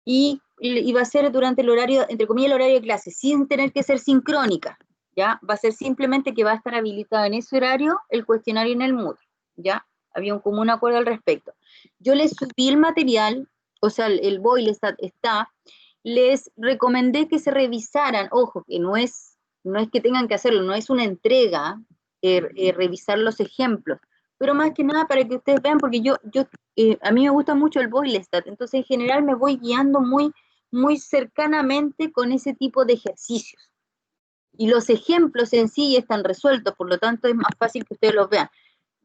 y iba a ser durante el horario, entre comillas, el horario de clase, sin tener que ser sincrónica, ¿ya? Va a ser simplemente que va a estar habilitado en ese horario el cuestionario en el Moodle, ¿ya? Había un común acuerdo al respecto. Yo les subí el material, o sea, el BOIL está, les recomendé que se revisaran, ojo, que no es que tengan que hacerlo, no es una entrega, revisar los ejemplos, pero más que nada para que ustedes vean, porque a mí me gusta mucho el Boylestat, entonces en general me voy guiando muy cercanamente con ese tipo de ejercicios. Y los ejemplos en sí están resueltos, por lo tanto es más fácil que ustedes los vean.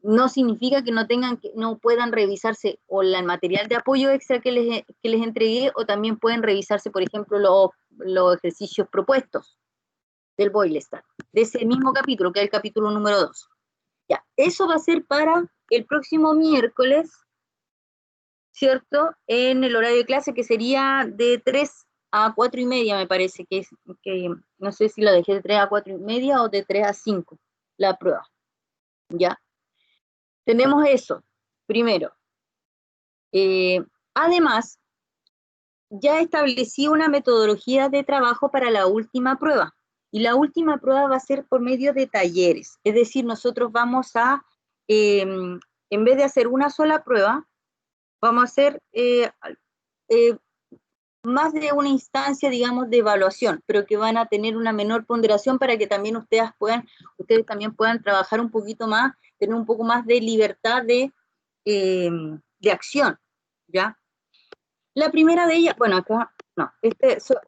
No significa que no puedan revisarse o el material de apoyo extra que les entregué, o también pueden revisarse, por ejemplo, los ejercicios propuestos del Boylestat, de ese mismo capítulo, que es el capítulo número 2. Ya, eso va a ser para el próximo miércoles, ¿cierto? En el horario de clase, que sería de 3 a 4 y media, me parece, que no sé si lo dejé de 3 a 4 y media o de 3 a 5, la prueba, ¿ya? Tenemos eso, primero. Además, ya establecí una metodología de trabajo para la última prueba, y la última prueba va a ser por medio de talleres, es decir, nosotros vamos a, en vez de hacer una sola prueba, vamos a hacer más de una instancia, digamos, de evaluación, pero que van a tener una menor ponderación para que también ustedes también puedan trabajar un poquito más, tener un poco más de libertad de acción, ¿ya? La primera de ellas, bueno, acá, no,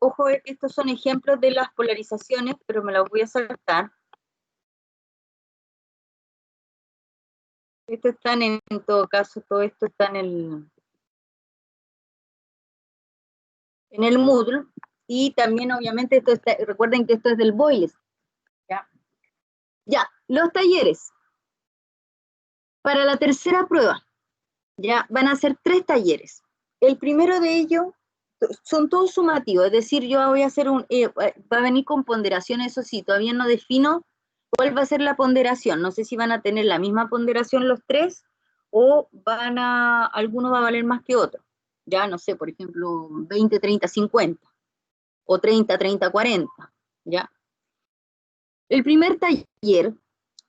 ojo, estos son ejemplos de las polarizaciones, pero me las voy a saltar. Esto están en todo caso, todo esto está en el Moodle, y también obviamente esto está, recuerden que esto es del Boyles, ¿ya? Ya, los talleres. Para la tercera prueba, ya van a ser 3 talleres. El primero de ellos son todos sumativos, es decir, yo voy a hacer va a venir con ponderación, eso sí, todavía no defino cuál va a ser la ponderación, no sé si van a tener la misma ponderación los tres, o alguno va a valer más que otro, ya no sé, por ejemplo, 20, 30, 50, o 30, 30, 40, ya. El primer taller,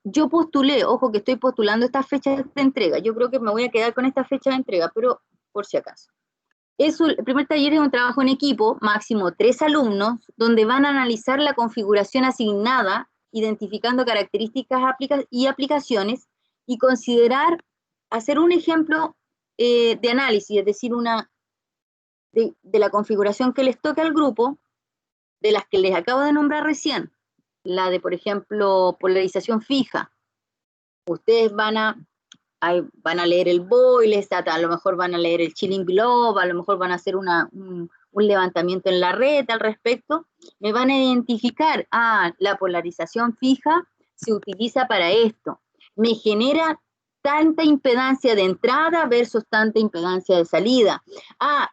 yo postulé, ojo que estoy postulando estas fechas de entrega, yo creo que me voy a quedar con esta fecha de entrega, pero por si acaso. El primer taller es un trabajo en equipo, máximo 3 alumnos, donde van a analizar la configuración asignada, identificando características y aplicaciones, y hacer un ejemplo de análisis, es decir, de la configuración que les toca al grupo, de las que les acabo de nombrar recién, la de, por ejemplo, polarización fija. Ustedes van a leer el boil, a lo mejor van a leer el chilling below, a lo mejor van a hacer un levantamiento en la red al respecto, me van a identificar, la polarización fija se utiliza para esto, me genera tanta impedancia de entrada versus tanta impedancia de salida.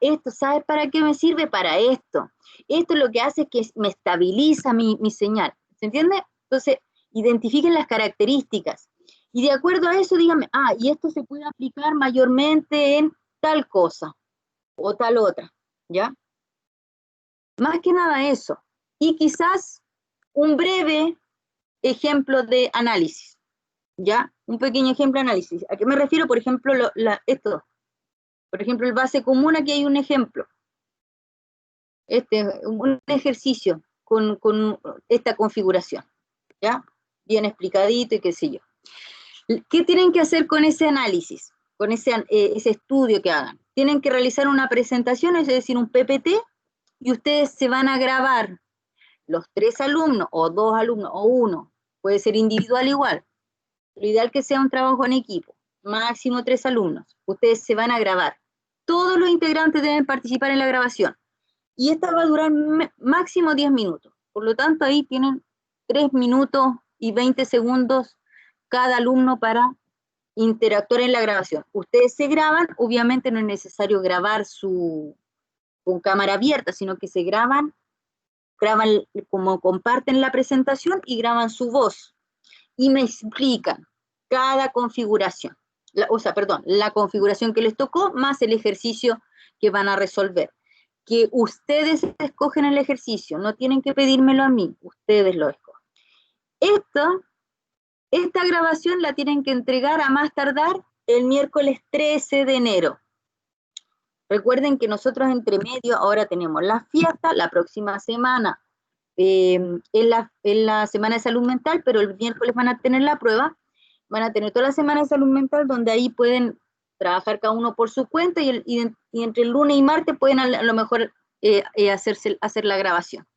Esto, ¿sabes para qué me sirve? Para esto. Esto lo que hace es que me estabiliza mi señal. ¿Se entiende? Entonces, identifiquen las características. Y de acuerdo a eso, díganme, y esto se puede aplicar mayormente en tal cosa o tal otra, ¿ya? Más que nada eso. Y quizás un breve ejemplo de análisis, ¿ya? Un pequeño ejemplo de análisis. ¿A qué me refiero? Por ejemplo, esto. Por ejemplo, el base común, aquí hay un ejemplo. Un ejercicio con esta configuración, ¿ya? Bien explicadito y qué sé yo. ¿Qué tienen que hacer con ese análisis, con ese estudio que hagan? Tienen que realizar una presentación, es decir, un PPT, y ustedes se van a grabar, los 3 alumnos, o 2 alumnos, o 1, puede ser individual igual. Lo ideal que sea un trabajo en equipo, máximo 3 alumnos. Ustedes se van a grabar. Todos los integrantes deben participar en la grabación. Y esta va a durar máximo 10 minutos. Por lo tanto, ahí tienen 3 minutos y 20 segundos cada alumno para interactuar en la grabación. Ustedes se graban, obviamente no es necesario grabar con cámara abierta, sino que se graban como comparten la presentación y graban su voz. Y me explican cada configuración. La configuración que les tocó más el ejercicio que van a resolver. Que ustedes escogen el ejercicio, no tienen que pedírmelo a mí, ustedes lo escogen. Esta grabación la tienen que entregar a más tardar el miércoles 13 de enero. Recuerden que nosotros entre medio ahora tenemos la fiesta, la próxima semana en la semana de salud mental, pero el miércoles van a tener la prueba, van a tener toda la semana de salud mental donde ahí pueden trabajar cada uno por su cuenta y entre el lunes y martes pueden a lo mejor hacer la grabación.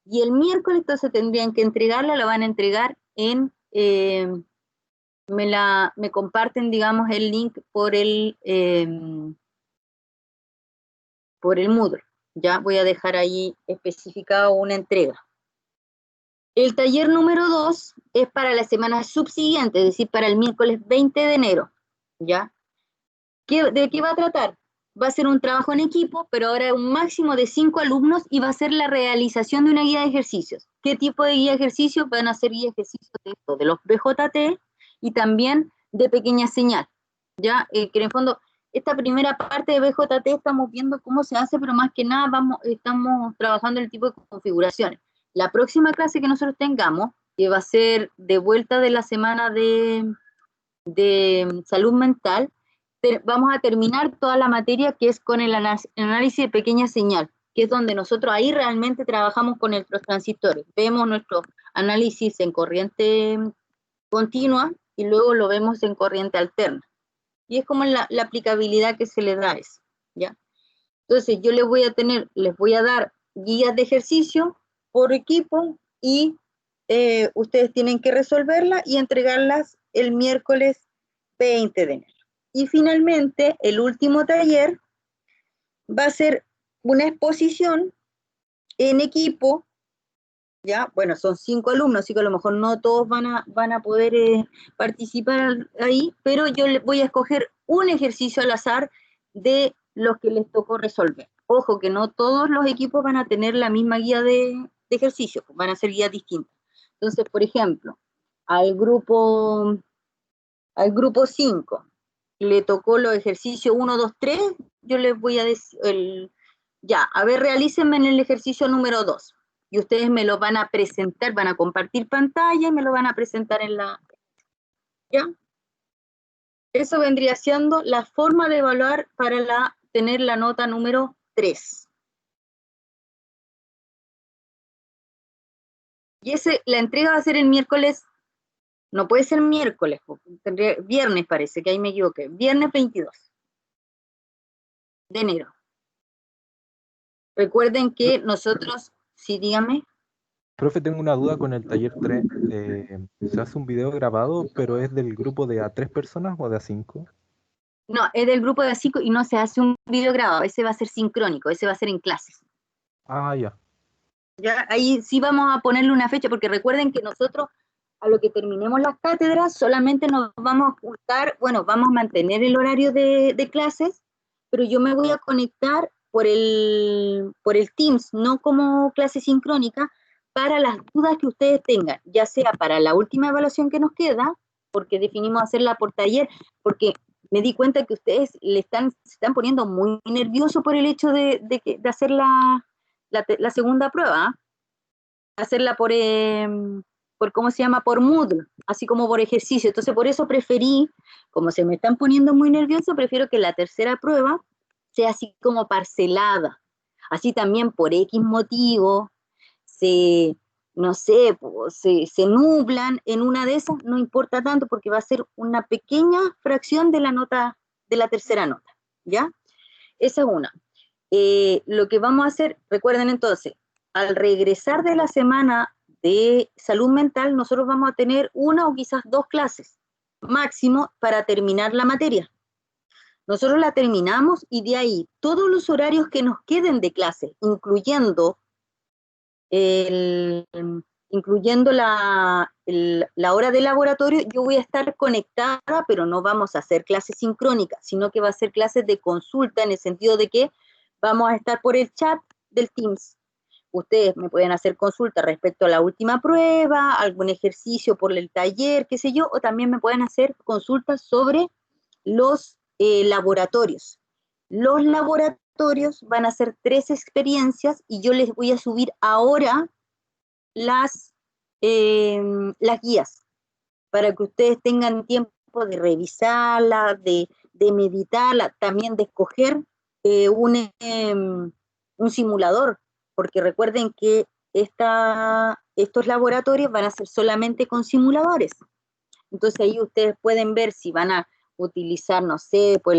Y el miércoles entonces tendrían que entregarla, la van a entregar me comparten, digamos, el link por el Moodle. Ya voy a dejar ahí especificado una entrega. El taller número 2 es para la semana subsiguiente, es decir, para el miércoles 20 de enero. ¿Ya? ¿De qué va a tratar? Va a ser un trabajo en equipo, pero ahora un máximo de 5 alumnos y va a ser la realización de una guía de ejercicios. ¿Qué tipo de guía de ejercicios? Van a ser guía de ejercicios de los BJT y también de pequeña señal. ¿Ya? Que en el fondo, esta primera parte de BJT estamos viendo cómo se hace, pero más que nada estamos trabajando el tipo de configuraciones. La próxima clase que nosotros tengamos, que va a ser de vuelta de la semana de salud mental, vamos a terminar toda la materia que es con el análisis de pequeña señal, que es donde nosotros ahí realmente trabajamos con nuestros transistores. Vemos nuestro análisis en corriente continua y luego lo vemos en corriente alterna. Y es como la aplicabilidad que se le da a eso, ¿ya? Entonces yo les voy a dar guías de ejercicio por equipo y ustedes tienen que resolverlas y entregarlas el miércoles 20 de enero. Y finalmente, el último taller va a ser una exposición en equipo, ¿ya? Bueno, son 5 alumnos, así que a lo mejor no todos van a poder participar ahí, pero yo les voy a escoger un ejercicio al azar de los que les tocó resolver. Ojo, que no todos los equipos van a tener la misma guía de ejercicio, van a ser guías distintas. Entonces, por ejemplo, al grupo 5 le tocó los ejercicios 1, 2, 3, yo les voy a decir, ya, a ver, realícenme en el ejercicio número 2, y ustedes me lo van a presentar, van a compartir pantalla y me lo van a presentar en la... ¿Ya? Eso vendría siendo la forma de evaluar para tener la nota número 3. Y la entrega va a ser el miércoles, no puede ser miércoles, viernes parece, que ahí me equivoqué, viernes 22 de enero. Recuerden que nosotros, sí, dígame. Profe, tengo una duda con el taller 3. Se hace un video grabado, pero ¿es del grupo de a 3 personas o de a 5? No, es del grupo de 5 y no se hace un video grabado, ese va a ser sincrónico, ese va a ser en clases. Ah, ya. Ya, ahí sí vamos a ponerle una fecha, porque recuerden que nosotros, a lo que terminemos las cátedras, solamente nos vamos a juntar, bueno, vamos a mantener el horario de clases, pero yo me voy a conectar por el Teams, no como clase sincrónica, para las dudas que ustedes tengan, ya sea para la última evaluación que nos queda, porque definimos hacerla por taller, porque me di cuenta que ustedes se están poniendo muy nerviosos por el hecho de hacer la segunda prueba, hacerla por ¿cómo se llama? Por Moodle, así como por ejercicio. Entonces, por eso preferí, como se me están poniendo muy nervioso, prefiero que la tercera prueba sea así como parcelada. Así también por X motivo, no sé, se nublan en una de esas, no importa tanto porque va a ser una pequeña fracción de la nota, de la tercera nota, ¿ya? Esa es una. Lo que vamos a hacer, recuerden entonces, al regresar de la semana de salud mental, nosotros vamos a tener una o quizás 2 clases máximo para terminar la materia. Nosotros la terminamos y de ahí todos los horarios que nos queden de clase, incluyendo la hora de laboratorio, yo voy a estar conectada, pero no vamos a hacer clases sincrónicas, sino que va a ser clases de consulta en el sentido de que vamos a estar por el chat del Teams. Ustedes me pueden hacer consulta respecto a la última prueba, algún ejercicio por el taller, qué sé yo, o también me pueden hacer consultas sobre los laboratorios. Los laboratorios van a ser 3 experiencias y yo les voy a subir ahora las guías para que ustedes tengan tiempo de revisarla, de meditarla, también de escoger un simulador, porque recuerden que estos laboratorios van a ser solamente con simuladores. Entonces ahí ustedes pueden ver si van a utilizar, no sé, pues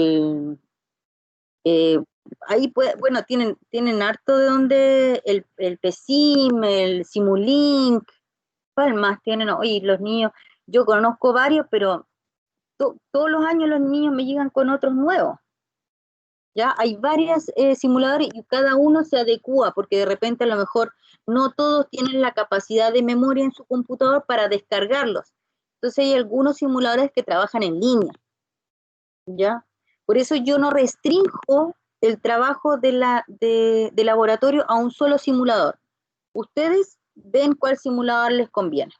ahí bueno, tienen harto de donde el PSIM, el Simulink, ¿cuál más tienen? Oye, los niños, yo conozco varios, pero todos los años los niños me llegan con otros nuevos. ¿Ya? Hay varios simuladores y cada uno se adecua, porque de repente a lo mejor no todos tienen la capacidad de memoria en su computador para descargarlos. Entonces hay algunos simuladores que trabajan en línea, ¿ya? Por eso yo no restringo el trabajo de laboratorio a un solo simulador. Ustedes ven cuál simulador les conviene.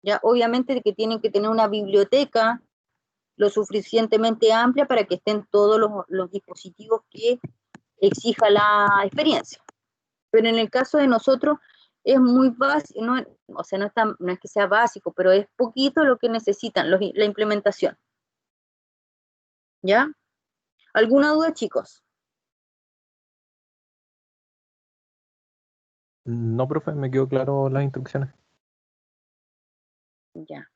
¿Ya? Obviamente que tienen que tener una biblioteca lo suficientemente amplia para que estén todos los dispositivos que exija la experiencia. Pero en el caso de nosotros es muy básico, o sea, no es que sea básico, pero es poquito lo que necesitan, la implementación. ¿Ya? ¿Alguna duda, chicos? No, profe, me quedó claro las instrucciones. Ya.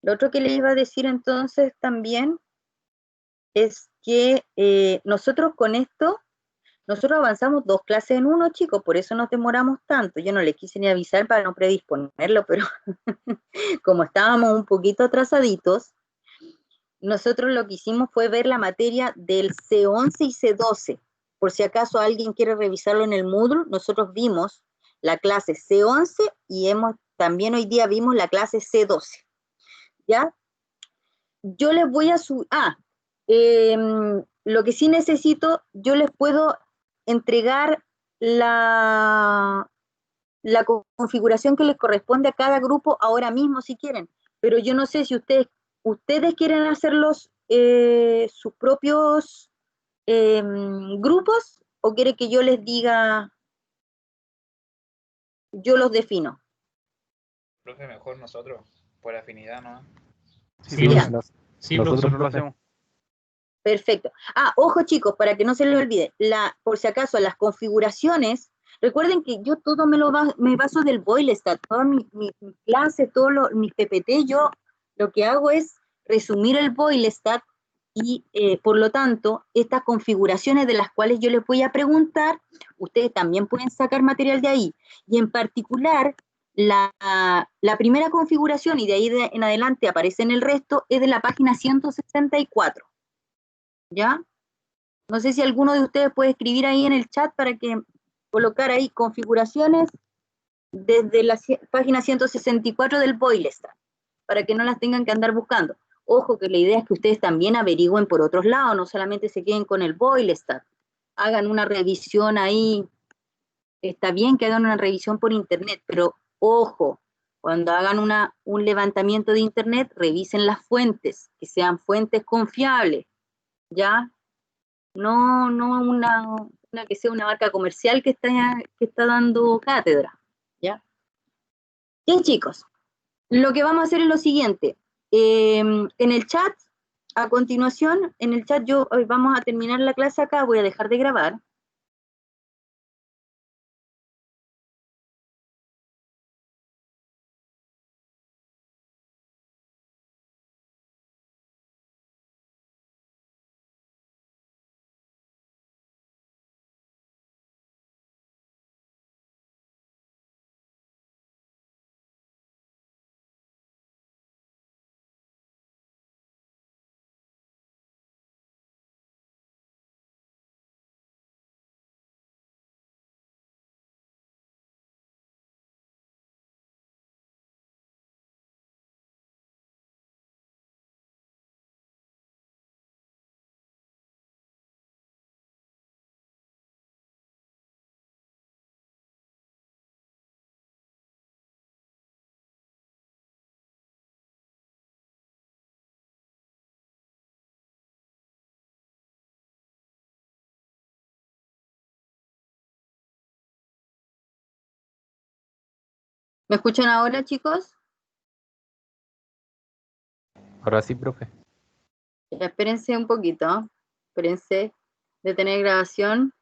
Lo otro que le iba a decir entonces también es que nosotros con esto, nosotros avanzamos 2 clases en 1, chicos, por eso nos demoramos tanto. Yo no les quise ni avisar para no predisponerlo, pero como estábamos un poquito atrasaditos, nosotros lo que hicimos fue ver la materia del C11 y C12. Por si acaso alguien quiere revisarlo en el Moodle, nosotros vimos la clase C11 y también hoy día vimos la clase C12. ¿Ya? Yo les voy a subir, Lo que sí necesito, yo les puedo entregar la configuración que les corresponde a cada grupo ahora mismo si quieren, pero yo no sé si ustedes quieren hacer sus propios grupos o quieren que yo les diga, yo los defino. Profe, mejor nosotros, por afinidad, ¿no? Sí, Ya. profe. Sí, Nosotros, nosotros lo profe. hacemos. Perfecto. Ojo chicos, para que no se les olvide, por si acaso, las configuraciones, recuerden que yo todo me baso del Boilestat, todas mis clases, todos mis PPT, yo lo que hago es resumir el Boilestat y por lo tanto, estas configuraciones de las cuales yo les voy a preguntar, ustedes también pueden sacar material de ahí. Y en particular, la primera configuración, y de ahí en adelante aparecen el resto, es de la página 164. ¿Ya? No sé si alguno de ustedes puede escribir ahí en el chat para que colocar ahí configuraciones desde la página 164 del Boilestat, para que no las tengan que andar buscando. Ojo que la idea es que ustedes también averigüen por otros lados, no solamente se queden con el Boilestat. Hagan una revisión ahí, está bien que hagan una revisión por internet, pero ojo, cuando hagan un levantamiento de internet, revisen las fuentes, que sean fuentes confiables, ¿ya? No una que sea una marca comercial que está dando cátedra, ¿ya? Bien, chicos, lo que vamos a hacer es lo siguiente. En el chat, a continuación, en el chat hoy vamos a terminar la clase acá, voy a dejar de grabar. ¿Me escuchan ahora, chicos? Ahora sí, profe. Espérense un poquito, espérense, detener grabación.